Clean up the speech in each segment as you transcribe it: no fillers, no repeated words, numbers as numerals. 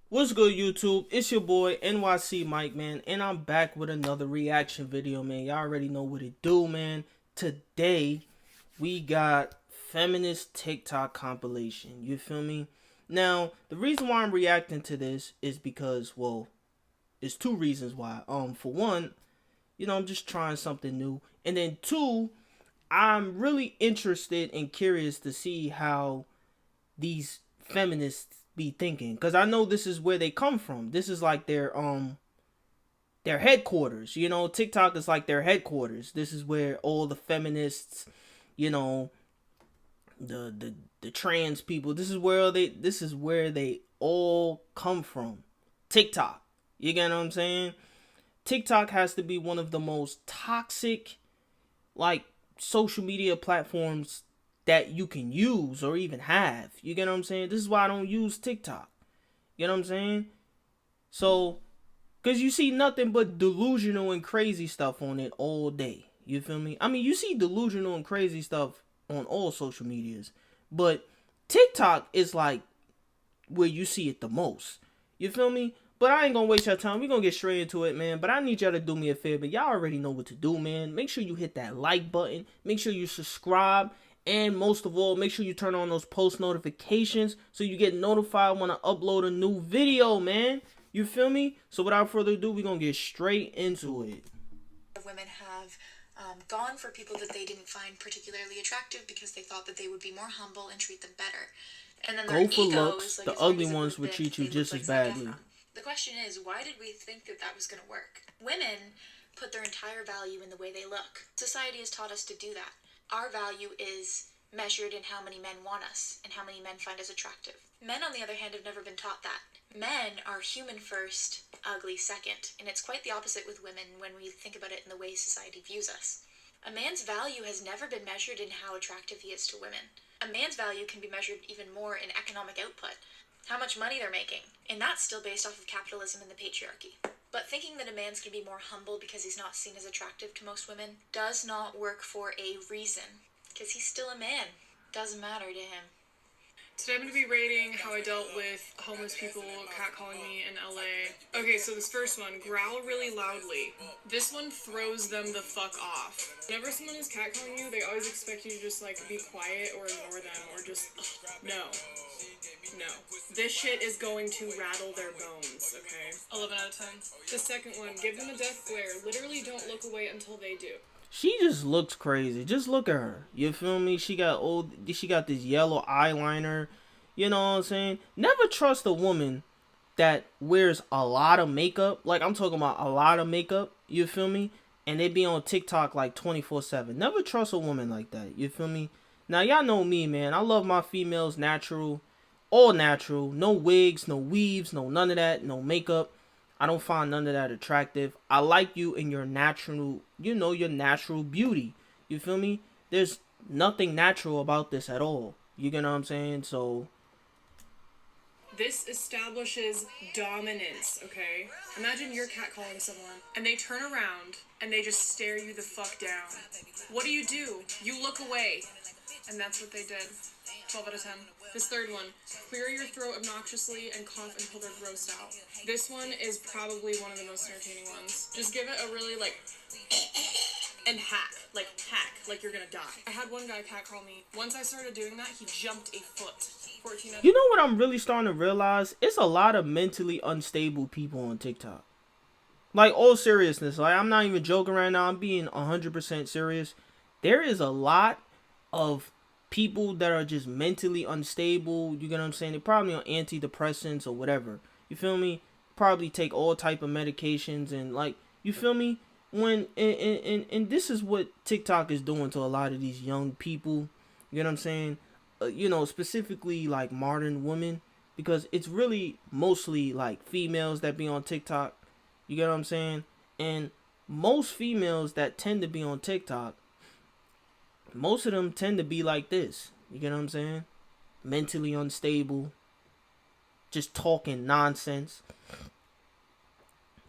What's good, YouTube? It's your boy NYC Mike, man, and I'm back with another reaction video, man. Y'all already know what it do, man. Today we got feminist TikTok compilation. You feel me? Now, the reason why I'm reacting to this is because, well, it's two reasons why. For one, I'm just trying something new, and then two, I'm really interested and curious to see how these feminists be thinking, because I know this is where they come from. This is like their headquarters. TikTok is like their headquarters. This is where all the feminists, you know the trans people, this is where they all come from. TikTok, you get what I'm saying? TikTok has to be one of the most toxic, like, social media platforms that you can use or even have. You get what I'm saying? This is why I don't use TikTok. You know what I'm saying? So, because you see nothing but delusional and crazy stuff on it all day. You feel me? I mean, you see delusional and crazy stuff on all social medias, but TikTok is like where you see it the most. You feel me? But I ain't gonna waste your time. We're gonna get straight into it, man. But I need y'all to do me a favor. Y'all already know what to do, man. Make sure you hit that like button. Make sure you subscribe. And most of all, make sure you turn on those post notifications so you get notified when I upload a new video, man. You feel me? So without further ado, we're gonna get straight into it. Women have gone for people that they didn't find particularly attractive because they thought that they would be more humble and treat them better. And then their Go for ego looks. is like The as big ugly as a ones blue would dick that treat you they look just like as Zac badly. Efron. The question is, why did we think that that was going to work? Women put their entire value in the way they look. Society has taught us to do that. Our value is measured in how many men want us and how many men find us attractive. Men, on the other hand, have never been taught that. Men are human first, ugly second, and it's quite the opposite with women when we think about it in the way society views us. A man's value has never been measured in how attractive he is to women. A man's value can be measured even more in economic output, how much money they're making, and that's still based off of capitalism and the patriarchy. But thinking that a man's going to be more humble because he's not seen as attractive to most women does not work for a reason, because he's still a man. Doesn't matter to him. Today I'm going to be rating how I dealt with homeless people catcalling me in LA. Okay, so this first one, growl really loudly. This one throws them the fuck off. Whenever someone is catcalling you, they always expect you to just like be quiet or ignore them or just, no. No. This shit is going to rattle their bones, okay? 11 out of 10. The second one, give them a death glare. Literally don't look away until they do. She just looks crazy. Just look at her. You feel me? She got this yellow eyeliner. You know what I'm saying? Never trust a woman that wears a lot of makeup. Like, I'm talking about a lot of makeup. You feel me? And they be on TikTok like 24/7. Never trust a woman like that. You feel me? Now, y'all know me, man. I love my females natural. All natural. No wigs, no weaves, no none of that. No makeup. I don't find none of that attractive. I like you in your natural, your natural beauty. You feel me? There's nothing natural about this at all. You get what I'm saying? So, this establishes dominance, okay? Imagine you're catcalling someone and they turn around and they just stare you the fuck down. What do? You look away. And that's what they did. 12 out of 10. This third one, clear your throat obnoxiously and cough until they're grossed out. This one is probably one of the most entertaining ones. Just give it a really and hack like you're gonna die. I had one guy catcall me. Once I started doing that, he jumped a foot. 14 out of you know what I'm really starting to realize? It's a lot of mentally unstable people on TikTok. Like, all seriousness, like, I'm not even joking right now. I'm being 100% serious. There is a lot of people that are just mentally unstable. You get what I'm saying? They're probably on antidepressants or whatever. You feel me? Probably take all type of medications and, like, you feel me? When and this is what TikTok is doing to a lot of these young people. You know what I'm saying? Specifically like modern women, because it's really mostly like females that be on TikTok. You get what I'm saying? And most females that tend to be on TikTok, most of them tend to be like this. You get what I'm saying? Mentally unstable, just talking nonsense.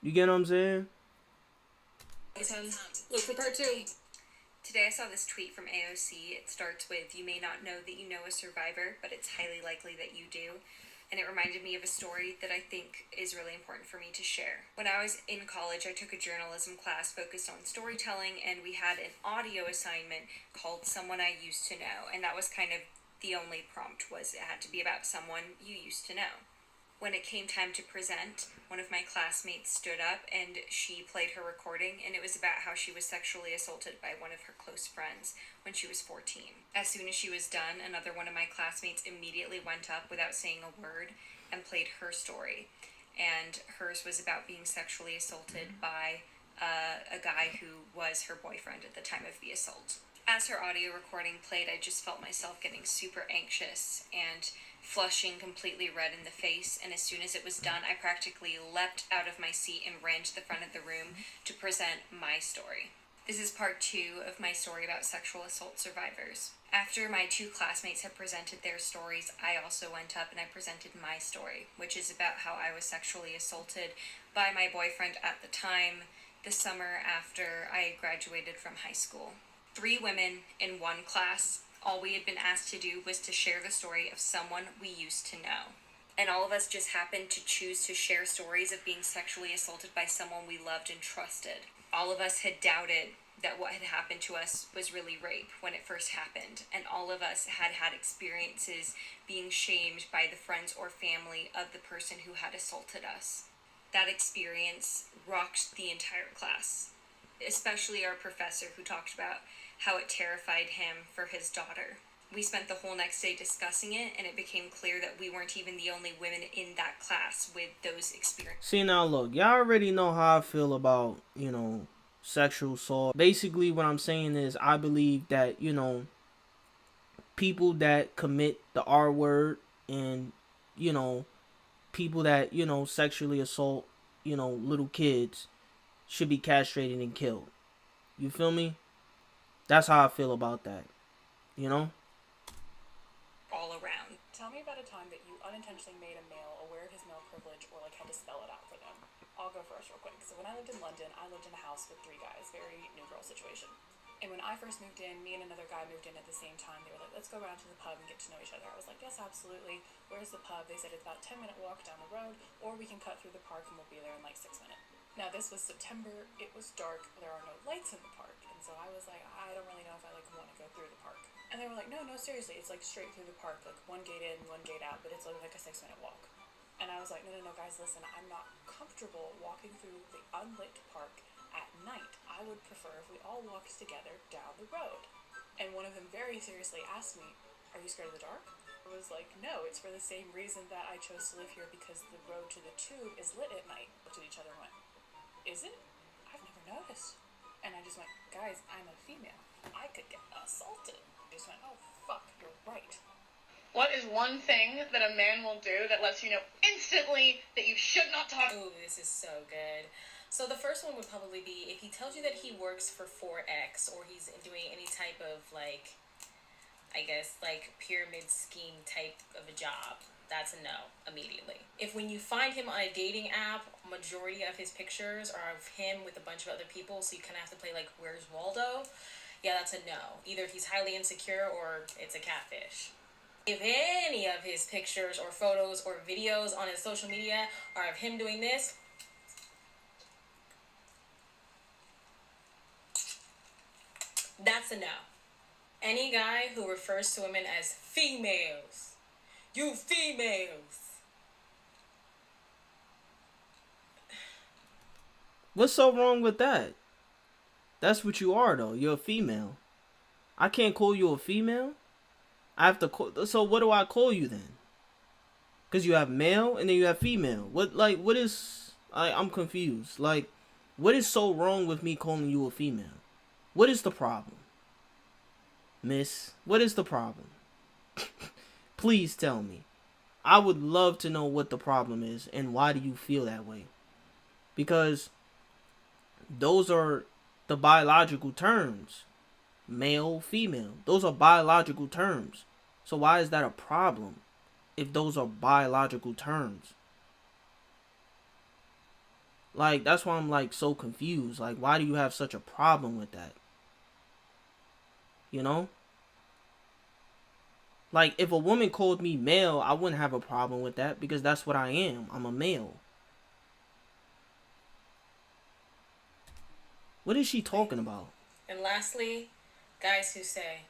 You get what I'm saying? 10. Look for part 2. Today I saw this tweet from AOC. It starts with, "You may not know that you know a survivor, but it's highly likely that you do." and it reminded me of a story that I think is really important for me to share. When I was in college, I took a journalism class focused on storytelling, and we had an audio assignment called Someone I Used to Know, and that was kind of the only prompt, was it had to be about someone you used to know. When it came time to present, one of my classmates stood up and she played her recording, and it was about how she was sexually assaulted by one of her close friends when she was 14. As soon as she was done, another one of my classmates immediately went up without saying a word and played her story. And hers was about being sexually assaulted by a guy who was her boyfriend at the time of the assault. As her audio recording played, I just felt myself getting super anxious and flushing completely red in the face, and as soon as it was done, I practically leapt out of my seat and ran to the front of the room to present my story. This is part 2 of my story about sexual assault survivors. After my 2 classmates had presented their stories, I also went up and I presented my story, which is about how I was sexually assaulted by my boyfriend at the time, the summer after I graduated from high school. 3 women in 1 class. All we had been asked to do was to share the story of someone we used to know. And all of us just happened to choose to share stories of being sexually assaulted by someone we loved and trusted. All of us had doubted that what had happened to us was really rape when it first happened, and all of us had had experiences being shamed by the friends or family of the person who had assaulted us. That experience rocked the entire class, especially our professor, who talked about how it terrified him for his daughter. We spent the whole next day discussing it, and it became clear that we weren't even the only women in that class with those experiences. See, now look, y'all already know how I feel about, sexual assault. Basically, what I'm saying is I believe that, people that commit the R word and, you know, people that, sexually assault, little kids should be castrated and killed. You feel me? That's how I feel about that. You know? All around. Tell me about a time that you unintentionally made a male aware of his male privilege or like had to spell it out for them. I'll go first real quick. So when I lived in London, I lived in a house with 3 guys, very new girl situation. And when I first moved in, me and another guy moved in at the same time. They were like, let's go around to the pub and get to know each other. I was like, yes, absolutely. Where's the pub? They said it's about a 10-minute walk down the road, or we can cut through the park and we'll be there in like 6 minutes. Now this was September, it was dark, there are no lights in the park. And so I was like, I don't really know if I like want to go through the park. And they were like, no, seriously, it's like straight through the park, like 1 gate in, 1 gate out, but it's like a 6-minute walk. And I was like, no, guys, listen, I'm not comfortable walking through the unlit park at night. I would prefer if we all walked together down the road. And one of them very seriously asked me, are you scared of the dark? I was like, no, it's for the same reason that I chose to live here, because the road to the tube is lit at night. We looked at each other and went, is it? I've never noticed. And I just went, guys, I'm a female. I could get assaulted. I just went, oh, fuck, you're right. What is one thing that a man will do that lets you know instantly that you should not talk? Ooh, this is so good. So the first one would probably be if he tells you that he works for 4X, or he's doing any type of pyramid scheme type of a job. That's a no immediately. If when you find him on a dating app, majority of his pictures are of him with a bunch of other people, so you kind of have to play like Where's Waldo? Yeah, that's a no. Either he's highly insecure or it's a catfish. If any of his pictures or photos or videos on his social media are of him doing this, that's a no. Any guy who refers to women as females, you females. What's so wrong with that? That's what you are, though. You're a female. I can't call you a female? I have to call... So what do I call you then? Because you have male and then you have female. What is... I'm confused. Like, what is so wrong with me calling you a female? What is the problem? Miss, what is the problem? Please tell me. I would love to know what the problem is and why do you feel that way? Because those are the biological terms. Male, female. Those are biological terms. So why is that a problem if those are biological terms? Like, that's why I'm like so confused. Like, why do you have such a problem with that? You know? Like, if a woman called me male, I wouldn't have a problem with that because that's what I am. I'm a male. What is she talking about? And lastly, guys who say,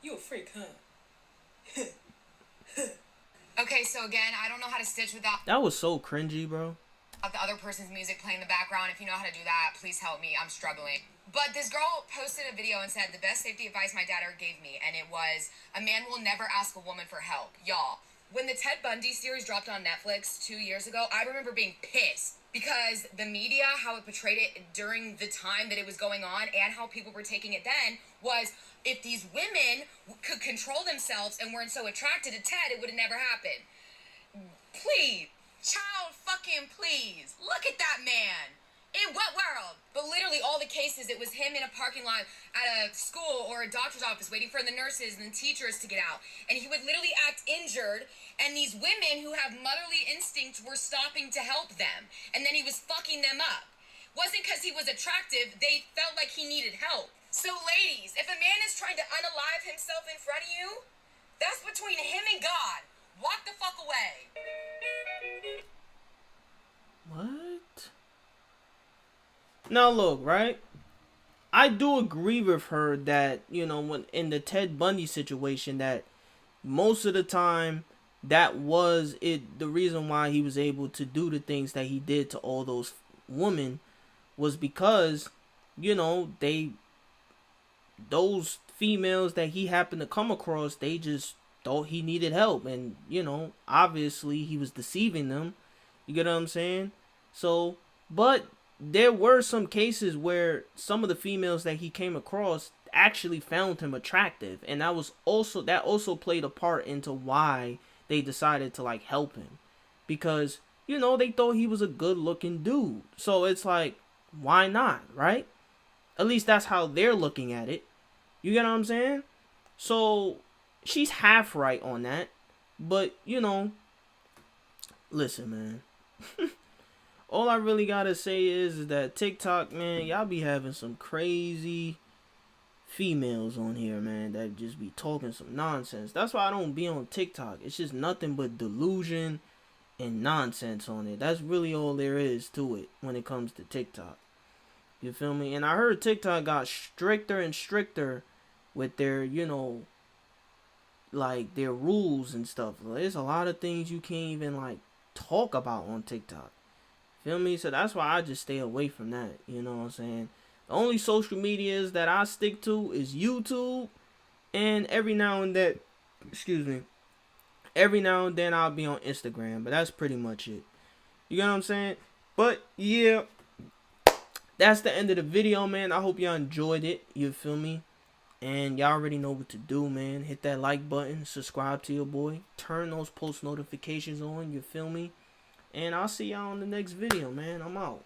"You a freak, huh?" Okay, so again, I don't know how to stitch without That was so cringy, bro. the other person's music playing in the background. If you know how to do that, please help me. I'm struggling. But this girl posted a video and said the best safety advice my dad ever gave me, and it was, a man will never ask a woman for help. Y'all, when the Ted Bundy series dropped on Netflix 2 years ago, I remember being pissed because the media, how it portrayed it during the time that it was going on and how people were taking it then was, if these women could control themselves and weren't so attracted to Ted, it would have never happened. Please, child fucking please, look at that man. In what world? But literally all the cases, it was him in a parking lot at a school or a doctor's office waiting for the nurses and the teachers to get out. And he would literally act injured, and these women who have motherly instincts were stopping to help them. And then he was fucking them up. Wasn't because he was attractive, they felt like he needed help. So ladies, if a man is trying to unalive himself in front of you, that's between him and God. Walk the fuck away. What? Now look, right? I do agree with her that, you know, when in the Ted Bundy situation, that most of the time that was it, the reason why he was able to do the things that he did to all those women was because, you know, those females that he happened to come across, they just thought he needed help, and, you know, obviously he was deceiving them. You get what I'm saying? So, but there were some cases where some of the females that he came across actually found him attractive, and that also played a part into why they decided to like help him, because, you know, they thought he was a good looking dude. So it's like, why not, right? At least that's how they're looking at it. You get what I'm saying? So she's half right on that, but, you know, listen, man. All I really gotta say is that TikTok, man, y'all be having some crazy females on here, man, that just be talking some nonsense. That's why I don't be on TikTok. It's just nothing but delusion and nonsense on it. That's really all there is to it when it comes to TikTok. You feel me? And I heard TikTok got stricter and stricter with their, you know, like their rules and stuff. There's a lot of things you can't even like talk about on TikTok. Feel me? So that's why I just stay away from that. You know what I'm saying? The only social medias that I stick to is YouTube, and every now and then, every now and then I'll be on Instagram, but that's pretty much it. You get what I'm saying? But yeah, that's the end of the video, man. I hope y'all enjoyed it. You feel me? And y'all already know what to do, man. Hit that like button, subscribe to your boy, turn those post notifications on. You feel me? And I'll see y'all on the next video, man. I'm out.